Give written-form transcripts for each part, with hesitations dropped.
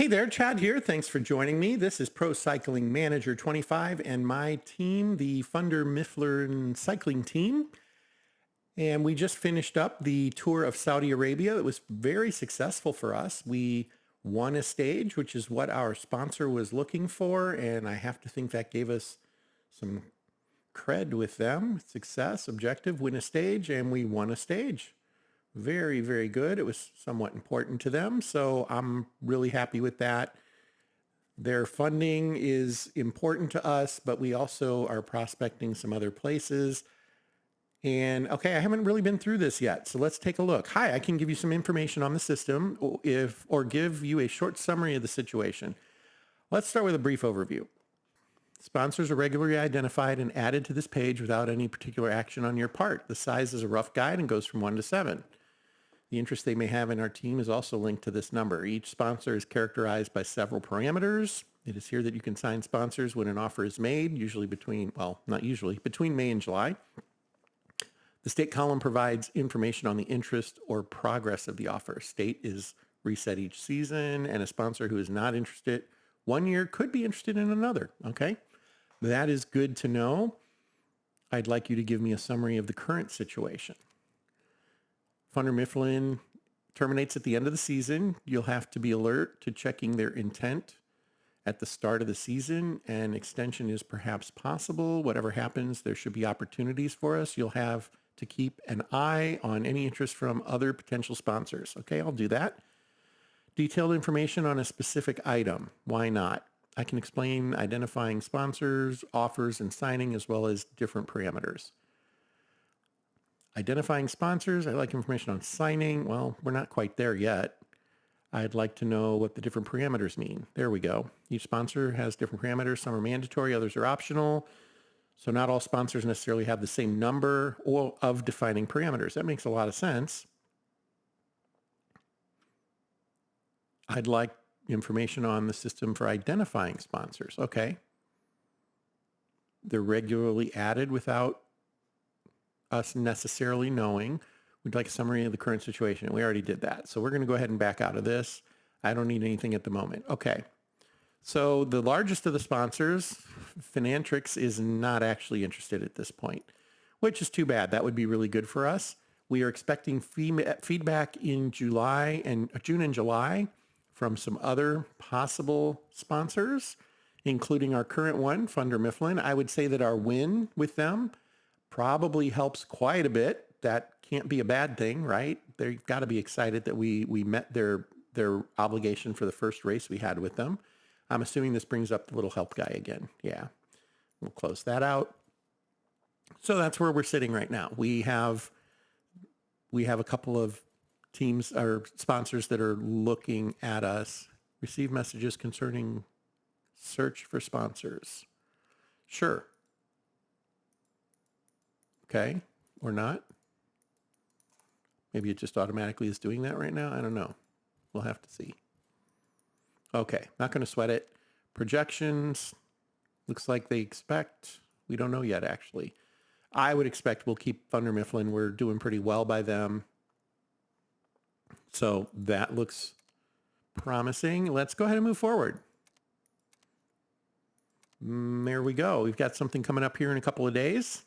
Hey there, Chad here. Thanks for joining me. This is Pro Cycling Manager 25 and my team, the Thunder Mifflin cycling team. And we just finished up the tour of Saudi Arabia. It was very successful for us. We won a stage, which is what our sponsor was looking for. And I have to think that gave us some cred with them. Success, objective, win a stage, and we won a stage. Very, very good. It was somewhat important to them. So I'm really happy with that. Their funding is important to us, but we also are prospecting some other places. And okay, I haven't really been through this yet. So let's take a look. Hi, I can give you some information on the system or give you a short summary of the situation. Let's start with a brief overview. Sponsors are regularly identified and added to this page without any particular action on your part. The size is a rough guide and goes from 1 to 7. The interest they may have in our team is also linked to this number. Each sponsor is characterized by several parameters. It is here that you can sign sponsors when an offer is made, usually between May and July. The state column provides information on the interest or progress of the offer. State is reset each season, and a sponsor who is not interested one year could be interested in another, okay? That is good to know. I'd like you to give me a summary of the current situation. Thunder Mifflin terminates at the end of the season. You'll have to be alert to checking their intent at the start of the season. An extension is perhaps possible. Whatever happens, there should be opportunities for us. You'll have to keep an eye on any interest from other potential sponsors. Okay, I'll do that. Detailed information on a specific item. Why not? I can explain identifying sponsors, offers, and signing, as well as different parameters. Identifying sponsors, I'd like information on signing. Well, we're not quite there yet. I'd like to know what the different parameters mean. There we go. Each sponsor has different parameters. Some are mandatory, others are optional. So not all sponsors necessarily have the same number of defining parameters. That makes a lot of sense. I'd like information on the system for identifying sponsors. Okay. They're regularly added without us necessarily knowing. We'd like a summary of the current situation. We already did that. So we're going to go ahead and back out of this. I don't need anything at the moment. Okay. So the largest of the sponsors, Finantrix, is not actually interested at this point, which is too bad. That would be really good for us. We are expecting feedback in June and July from some other possible sponsors, including our current one, Thunder Mifflin. I would say that our win with them probably helps quite a bit. That can't be a bad thing, right? They've got to be excited that we met their obligation for the first race we had with them. I'm assuming this brings up the little help guy again. Yeah, we'll close that out. So that's where we're sitting right now. We have a couple of teams or sponsors that are looking at us. Receive messages concerning search for sponsors. Sure. Okay, or not. Maybe it just automatically is doing that right now. I don't know. We'll have to see. Okay, not going to sweat it. Projections, looks like they expect. We don't know yet, actually. I would expect we'll keep Thunder Mifflin. We're doing pretty well by them. So that looks promising. Let's go ahead and move forward. There we go. We've got something coming up here in a couple of days.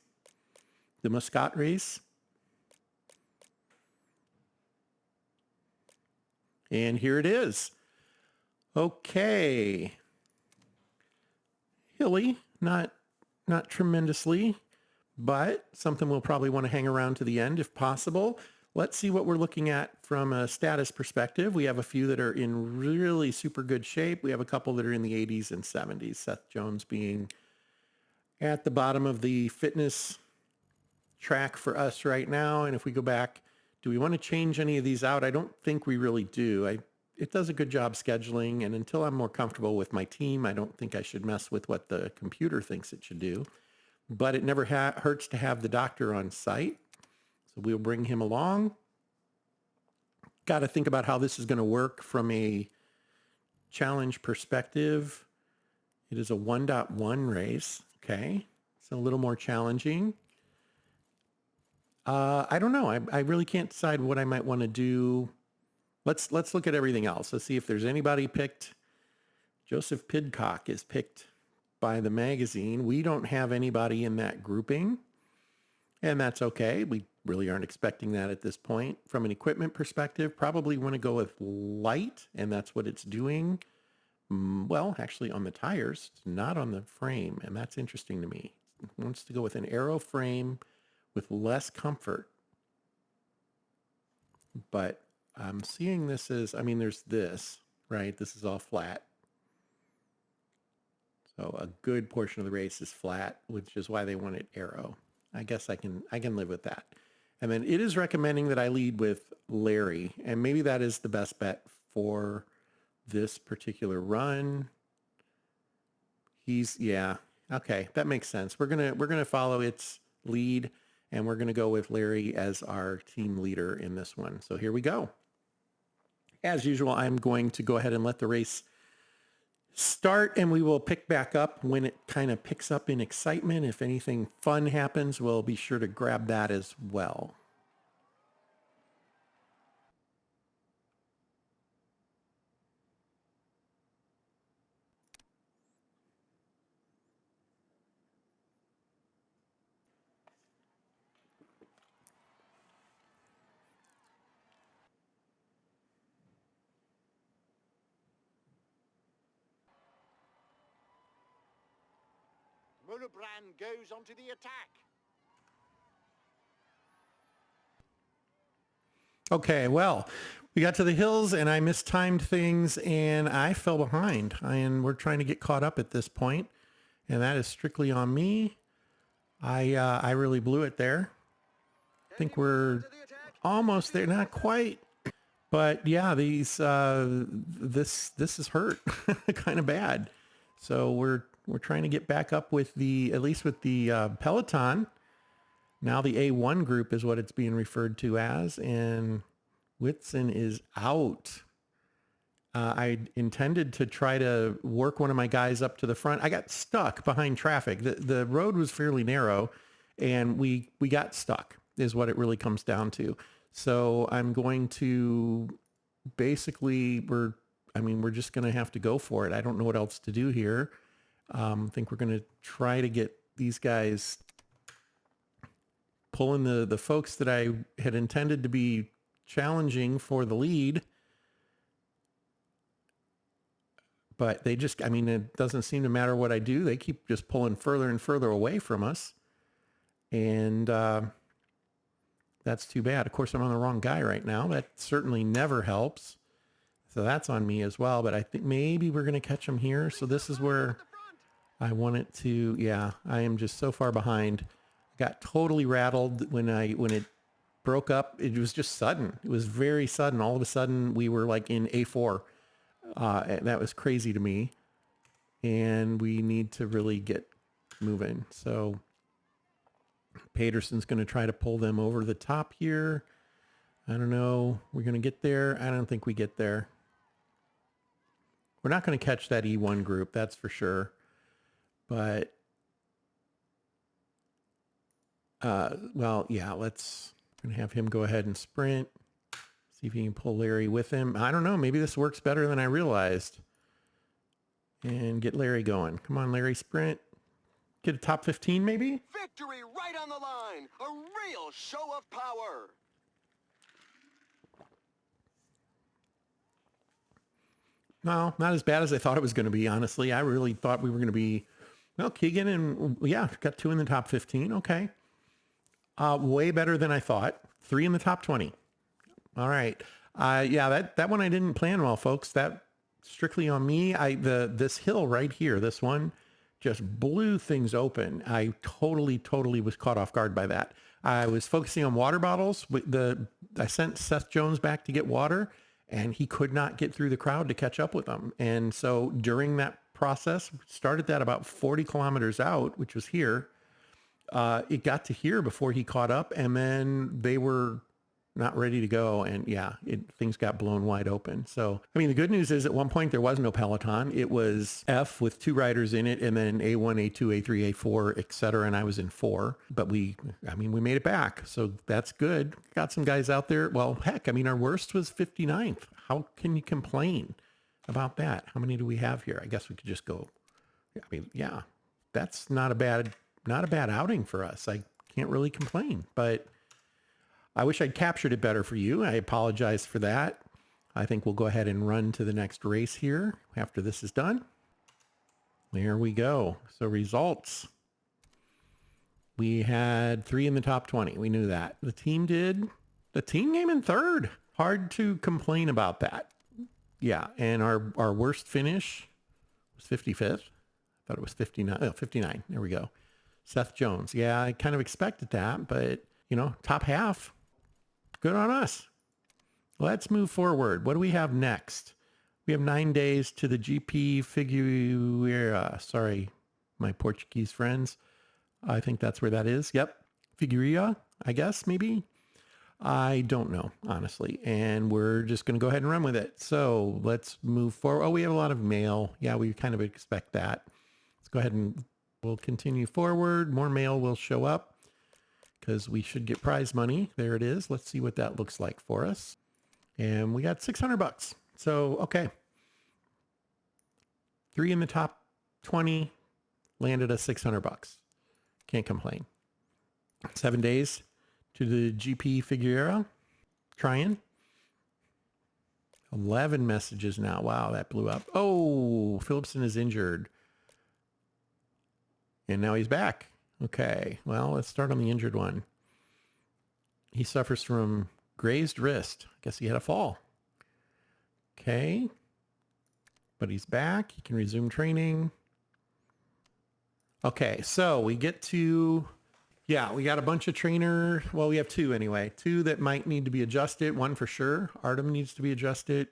The Muscat Race. And here it is. Okay. Hilly, not tremendously, but something we'll probably want to hang around to the end if possible. Let's see what we're looking at from a status perspective. We have a few that are in really super good shape. We have a couple that are in the 80s and 70s. Seth Jones being at the bottom of the fitness track for us right now. And if we go back, do we want to change any of these out? I don't think we really do. It does a good job scheduling, and until I'm more comfortable with my team, I don't think I should mess with what the computer thinks it should do. But it never hurts to have the doctor on site, so we'll bring him along. Got to think about how this is going to work from a challenge perspective. It is a 1.1 race, okay? It's a little more challenging. I don't know. I really can't decide what I might want to do. Let's look at everything else. Let's see if there's anybody picked Joseph Pidcock is picked by the magazine. We don't have anybody in that grouping, and that's okay. We really aren't expecting that at this point. From an equipment perspective, probably want to go with light, and that's what it's doing. Well, actually on the tires, it's not on the frame, and that's interesting to me. It wants to go with an aero frame with less comfort. But I'm seeing this as, I mean, there's this, right? This is all flat. So a good portion of the race is flat, which is why they wanted aero. I guess I can live with that. And then it is recommending that I lead with Larry, and maybe that is the best bet for this particular run. Yeah, okay, that makes sense. We're gonna follow its lead, and we're gonna go with Larry as our team leader in this one. So here we go. As usual, I'm going to go ahead and let the race start, and we will pick back up when it kind of picks up in excitement. If anything fun happens, we'll be sure to grab that as well. Mullerbrand goes onto the attack. Okay, well, we got to the hills and I mistimed things and I fell behind. And we're trying to get caught up at this point, and that is strictly on me. I really blew it there. I think we're almost there, not quite. But yeah, this is hurt kind of bad. So we're trying to get back up with at least with the peloton. Now the A1 group is what it's being referred to as, and Whitson is out. I intended to try to work one of my guys up to the front. I got stuck behind traffic. The road was fairly narrow, and we got stuck is what it really comes down to. So I'm going to basically, we're just going to have to go for it. I don't know what else to do here. I think we're going to try to get these guys pulling the folks that I had intended to be challenging for the lead. But they just, it doesn't seem to matter what I do. They keep just pulling further and further away from us. And that's too bad. Of course, I'm on the wrong guy right now. That certainly never helps. So that's on me as well. But I think maybe we're going to catch them here. So this is where I want it to, yeah, I am just so far behind. Got totally rattled when it broke up. It was just sudden. It was very sudden. All of a sudden we were like in A4. That was crazy to me. And we need to really get moving. So Paterson's going to try to pull them over the top here. I don't know. We're going to get there. I don't think we get there. We're not going to catch that E1 group. That's for sure. But well, yeah, we're going to have him go ahead and sprint. See if he can pull Larry with him. I don't know. Maybe this works better than I realized. And get Larry going. Come on, Larry, sprint. Get a top 15 maybe? Victory right on the line. A real show of power. No, not as bad as I thought it was going to be, honestly. I really thought we were going to be, well, Keegan and, yeah, got 2 in the top 15. Okay. Way better than I thought. 3 in the top 20. All right. Yeah, that one I didn't plan well, folks. That strictly on me. This hill right here, this one just blew things open. I totally was caught off guard by that. I was focusing on water bottles. I sent Seth Jones back to get water, and he could not get through the crowd to catch up with them. And so during that process, started that about 40 kilometers out, which was here. It got to here before he caught up, and then they were not ready to go. And yeah, things got blown wide open. So, the good news is at one point there was no peloton. It was F with 2 riders in it, and then A1, A2, A3, A4, etc. And I was in 4, but we made it back. So that's good. Got some guys out there. Well, heck, our worst was 59th. How can you complain? about that? How many do we have here? I guess we could just go. I mean, yeah, that's not a bad outing for us. I can't really complain, but I wish I'd captured it better for you. I apologize for that. I think we'll go ahead and run to the next race here after this is done. There we go. So results. We had 3 in the top 20. We knew that. The team came in third. Hard to complain about that. Yeah, and our worst finish was 55th. I thought it was 59. Oh, 59. There we go. Seth Jones. Yeah, I kind of expected that, but, top half. Good on us. Let's move forward. What do we have next? We have 9 days to the GP Figueroa. Sorry, my Portuguese friends. I think that's where that is. Yep. Figueroa, I guess, maybe. I don't know, honestly. And we're just going to go ahead and run with it. So let's move forward. Oh, we have a lot of mail. Yeah, we kind of expect that. Let's go ahead and we'll continue forward. More mail will show up because we should get prize money. There it is. Let's see what that looks like for us. And we got $600. So, okay. 3 in the top 20 landed us $600. Can't complain. 7 days to the GP Figueroa. Trying. 11 messages now. Wow, that blew up. Oh, Phillipson is injured. And now he's back. Okay, well, let's start on the injured one. He suffers from grazed wrist. I guess he had a fall. Okay. But he's back. He can resume training. Okay, so we get to, we got a bunch of trainer. Well, we have 2 anyway. 2 that might need to be adjusted. 1 for sure. Artem needs to be adjusted.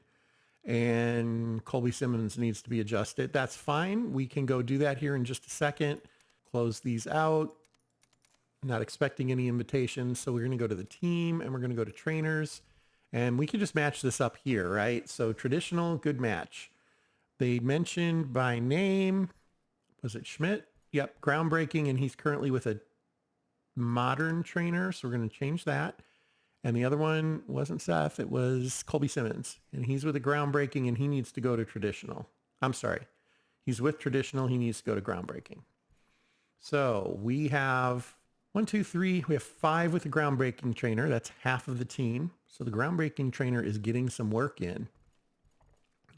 And Colby Simmons needs to be adjusted. That's fine. We can go do that here in just a second. Close these out. Not expecting any invitations. So we're going to go to the team and we're going to go to trainers. And we can just match this up here, right? So traditional, good match. They mentioned by name, was it Schmidt? Yep, groundbreaking, and he's currently with a modern trainer, so we're going to change that. And the other one wasn't Seth, it was Colby Simmons, and he's with a groundbreaking, and he needs to go to traditional. I'm sorry, he's with traditional, he needs to go to groundbreaking. So we have 1, 2, 3, we have 5 with the groundbreaking trainer. That's half of the team. So the groundbreaking trainer is getting some work in.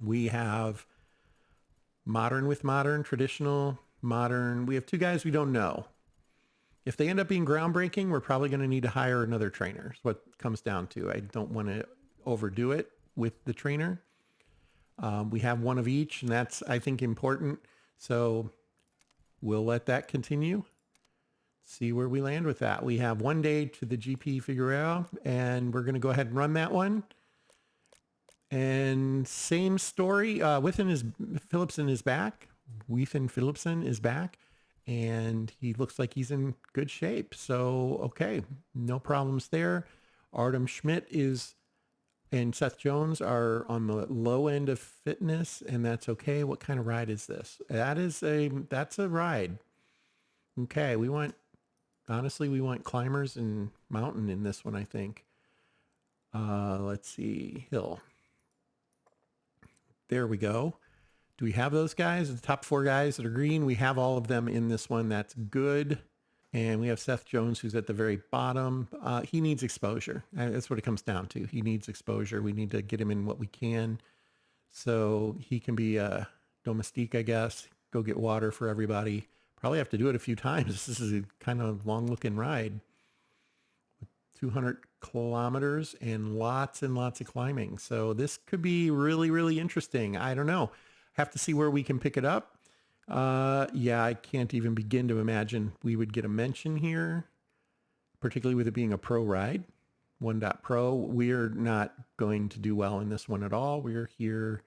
We have modern with modern, traditional, modern. We have 2 guys we don't know. If they end up being groundbreaking, we're probably going to need to hire another trainer. Is what it comes down to. I don't want to overdo it with the trainer. We have 1 of each, and that's, I think, important. So we'll let that continue. See where we land with that. We have 1 day to the GP Figueroa, and we're going to go ahead and run that one. And same story. Phillipson is back. Ethan Phillipson is back, and he looks like he's in good shape. So, okay, no problems there. Artem Schmidt and Seth Jones are on the low end of fitness, and that's okay. What kind of ride is this? That's a ride. Okay, we want climbers and mountain in this one, I think. Let's see, hill. There we go. Do we have those guys? The top 4 guys that are green, we have all of them in this one. That's good. And we have Seth Jones, who's at the very bottom. He needs exposure. That's what it comes down to. He needs exposure. We need to get him in what we can. So he can be a domestique, I guess. Go get water for everybody. Probably have to do it a few times. This is a kind of long-looking ride. 200 kilometers and lots of climbing. So this could be really, really interesting. I don't know. Have to see where we can pick it up. I can't even begin to imagine we would get a mention here, particularly with it being a pro ride. 1.pro. We're not going to do well in this one at all. We're here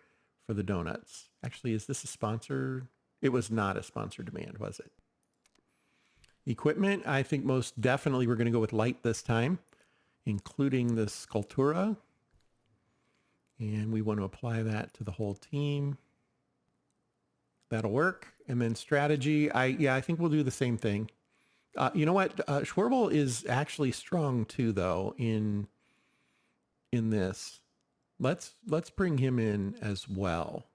for the donuts. Actually, is this a sponsor? It was not a sponsor demand, was it? Equipment, I think most definitely we're going to go with light this time, including the Sculptura. And we want to apply that to the whole team. That'll work. And then strategy, I think we'll do the same thing. You know what? Schwerbel is actually strong too, though, in this. Let's bring him in as well.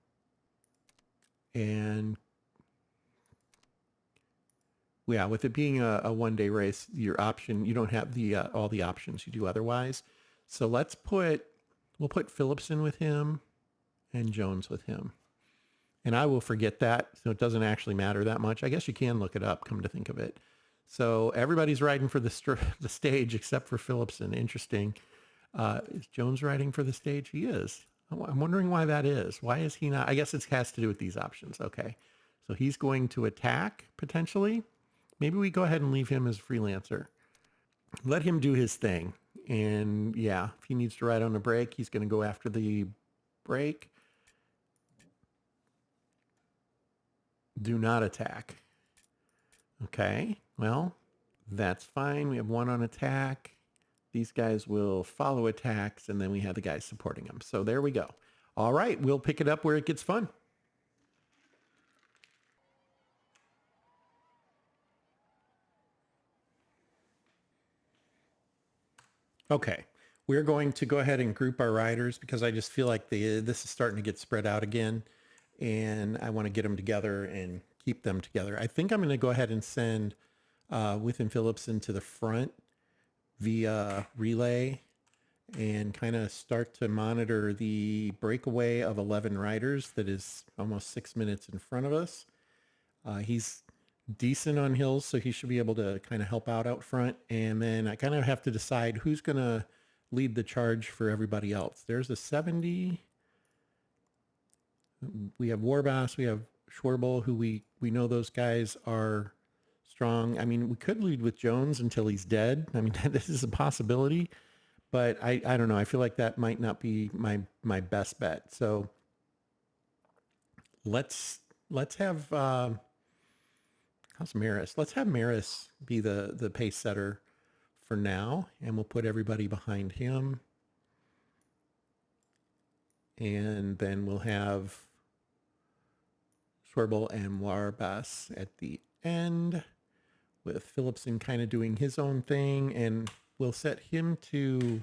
And yeah, with it being a one-day race, your option, you don't have the all the options you do otherwise. So we'll put Phillipson with him and Jones with him. And I will forget that, so it doesn't actually matter that much. I guess you can look it up, come to think of it. So everybody's riding for the stage except for Phillipson. Interesting. Is Jones riding for the stage? He is. I'm wondering why that is. Why is he not? I guess it has to do with these options. Okay. So he's going to attack potentially. Maybe we go ahead and leave him as freelancer. Let him do his thing. And yeah, if he needs to ride on a break, he's going to go after the break. Do not attack. Okay, well, that's fine. We have one on attack. These guys will follow attacks, and then we have the guys supporting them. So there we go. All right, we'll pick it up where it gets fun. Okay, we're going to go ahead and group our riders because I just feel like this is starting to get spread out again, and I want to get them together and keep them together. I think I'm going to go ahead and send Within Phillipson to the front via relay and kind of start to monitor the breakaway of 11 riders that is almost 6 minutes in front of us. He's decent on hills, so he should be able to kind of help out front. And then I kind of have to decide who's going to lead the charge for everybody else. There's a 70. We have Warbass, we have Schwarble, who we know those guys are strong. I mean, we could lead with Jones until he's dead. I mean, this is a possibility. But I don't know. I feel like that might not be my best bet. So let's have how's Maris? Let's have Maris be the pace setter for now, and we'll put everybody behind him. And then we'll have Schwerble and Warbas at the end, with Phillipson kind of doing his own thing, and we'll set him to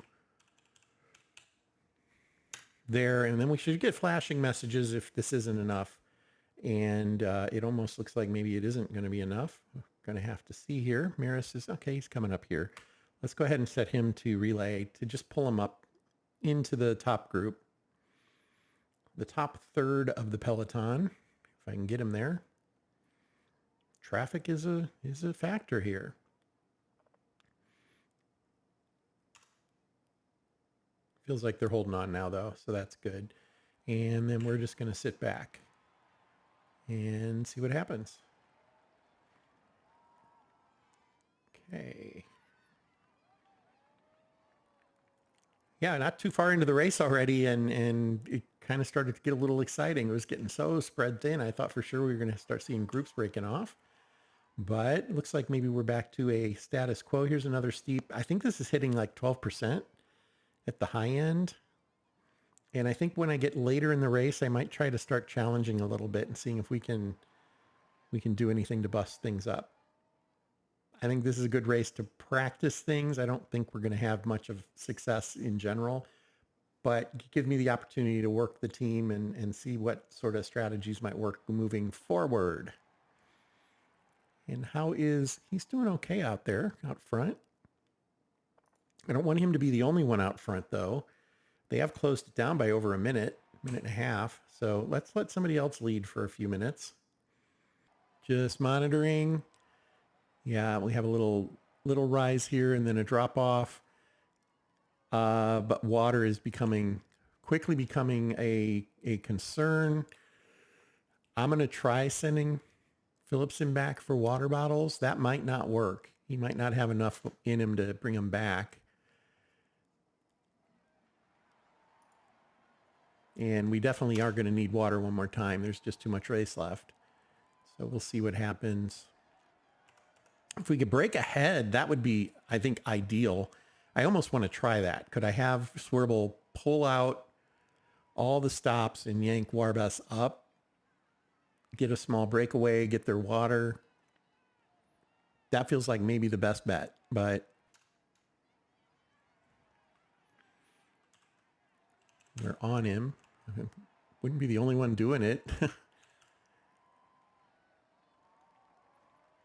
there, and then we should get flashing messages if this isn't enough. And it almost looks like maybe it isn't going to be enough. We're going to have to see here. Maris is, okay, he's coming up here. Let's go ahead and set him to relay to just pull him up into the top group. The top third of the peloton, if I can get him there. Traffic is a factor here. Feels like they're holding on now, though, so that's good. And then we're just going to sit back and see what happens. Okay. Yeah, not too far into the race already, and it kind of started to get a little exciting. It was getting so spread thin. I thought for sure we were going to start seeing groups breaking off. But it looks like maybe we're back to a status quo. Here's another steep. I think this is hitting like 12% at the high end. And I think when I get later in the race, I might try to start challenging a little bit and seeing if we can do anything to bust things up. I think this is a good race to practice things. I don't think we're going to have much of success in general, but give me the opportunity to work the team and see what sort of strategies might work moving forward. And he's doing okay out there, out front. I don't want him to be the only one out front, though. They have closed it down by over a minute and a half. So let's let somebody else lead for a few minutes. Just monitoring. Yeah, we have a little rise here and then a drop off. But water is quickly becoming a concern. I'm going to try sending Phillipson back for water bottles. That might not work. He might not have enough in him to bring him back. And we definitely are going to need water one more time. There's just too much race left. So we'll see what happens. If we could break ahead, that would be, I think, ideal. I almost want to try that. Could I have Swerble pull out all the stops and yank Warbus up, get a small breakaway, get their water? That feels like maybe the best bet, but we're on him. Wouldn't be the only one doing it.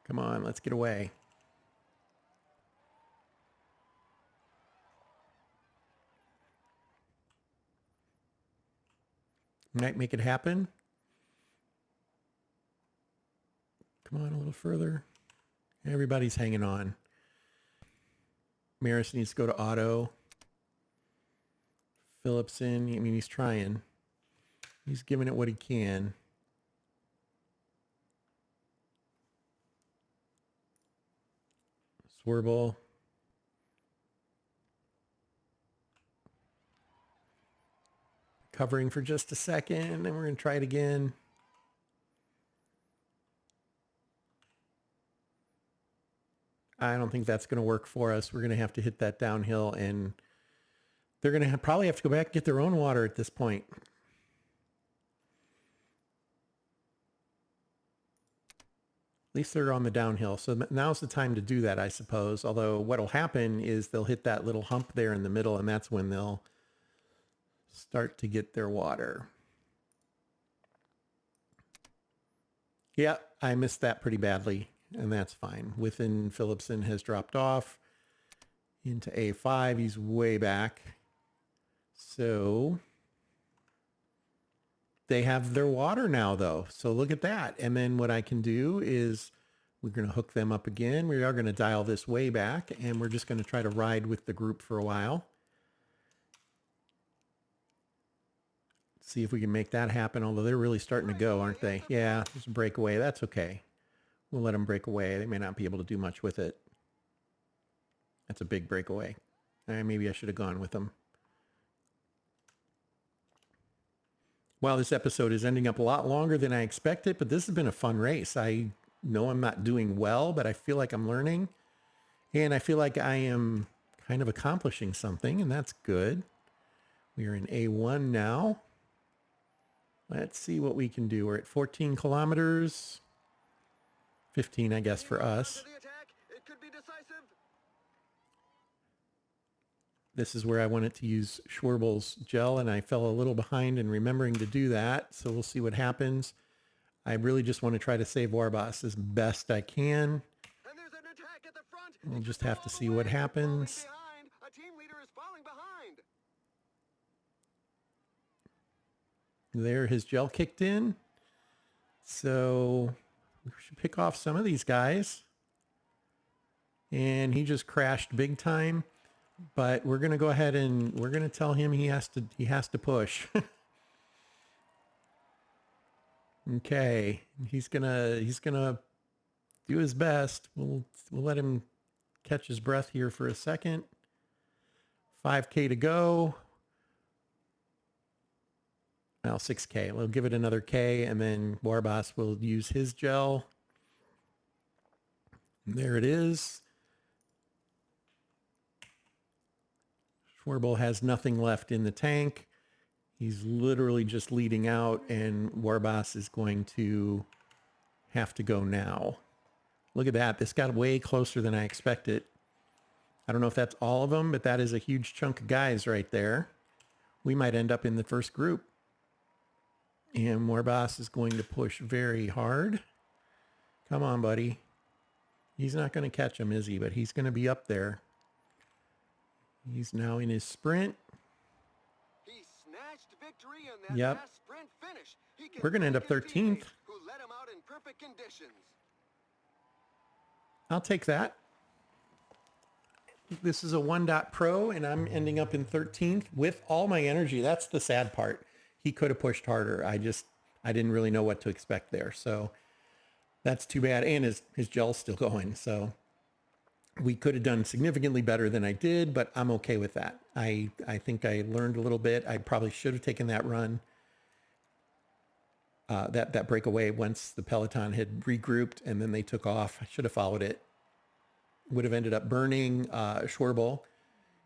Come on, let's get away. Might make it happen. Come on, a little further. Everybody's hanging on. Maris needs to go to auto. Phillipson, I mean, he's trying. He's giving it what he can. Swerble. Covering for just a second, and we're going to try it again. I don't think that's going to work for us. We're going to have to hit that downhill, and they're going to probably have to go back and get their own water at this point. At least they're on the downhill. So now's the time to do that, I suppose. Although what'll happen is they'll hit that little hump there in the middle, and that's when they'll start to get their water. Yeah, I missed that pretty badly, and that's fine. Within Phillipson has dropped off into A5. He's way back. So they have their water now, though. So look at that. And then what I can do is we're going to hook them up again. We are going to dial this way back, and we're just going to try to ride with the group for a while. See if we can make that happen, although they're really starting to go, aren't they? Yeah, there's a breakaway. That's okay. We'll let them break away. They may not be able to do much with it. That's a big breakaway. Maybe I should have gone with them. Well, this episode is ending up a lot longer than I expected, but this has been a fun race. I know I'm not doing well, but I feel like I'm learning. And I feel like I am kind of accomplishing something, and that's good. We are in A1 now. Let's see what we can do. We're at 14 kilometers. 15, I guess, for us. This is where I wanted to use Schwerbel's gel, and I fell a little behind in remembering to do that. So we'll see what happens. I really just want to try to save Warbas as best I can. We'll just have to see what happens. There, his gel kicked in. So we should pick off some of these guys. And he just crashed big time. But we're going to go ahead and we're going to tell him he has to push. Okay. He's going to do his best. We'll let him catch his breath here for a second. 5K to go. Well, 6K. We'll give it another K, and then Warbas will use his gel. There it is. Schwerbel has nothing left in the tank. He's literally just leading out, and Warbas is going to have to go now. Look at that. This got way closer than I expected. I don't know if that's all of them, but that is a huge chunk of guys right there. We might end up in the first group. And Warbas is going to push very hard. Come on, buddy. He's not going to catch him, is he? But he's going to be up there. He's now in his sprint. He snatched victory in that Yep. last sprint finish. We're going to end up 13th. Who let him out in perfect conditions. I'll take that. This is a 1.pro, and I'm ending up in 13th with all my energy. That's the sad part. He could have pushed harder. I didn't really know what to expect there. So that's too bad. And his gel's still going. So we could have done significantly better than I did, but I'm okay with that. I think I learned a little bit. I probably should have taken that run, that breakaway once the peloton had regrouped and then they took off. I should have followed it. Would have ended up burning Schwerbel.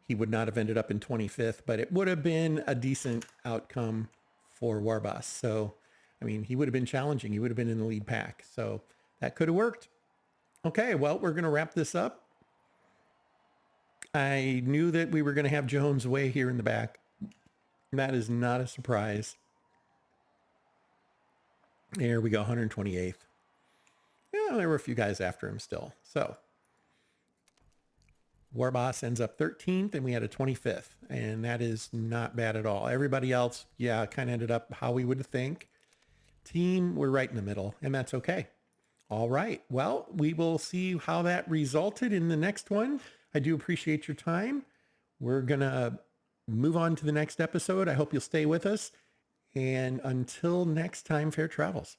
He would not have ended up in 25th, but it would have been a decent outcome for Warbas. So, I mean, he would have been challenging. He would have been in the lead pack. So that could have worked. Okay, well, we're going to wrap this up. I knew that we were going to have Jones way here in the back. That is not a surprise. There we go, 128th. Well, there were a few guys after him still. So Warboss ends up 13th and we had a 25th. And that is not bad at all. Everybody else, yeah, kind of ended up how we would think. Team, we're right in the middle, and that's okay. All right. Well, we will see how that resulted in the next one. I do appreciate your time. We're going to move on to the next episode. I hope you'll stay with us. And until next time, fair travels.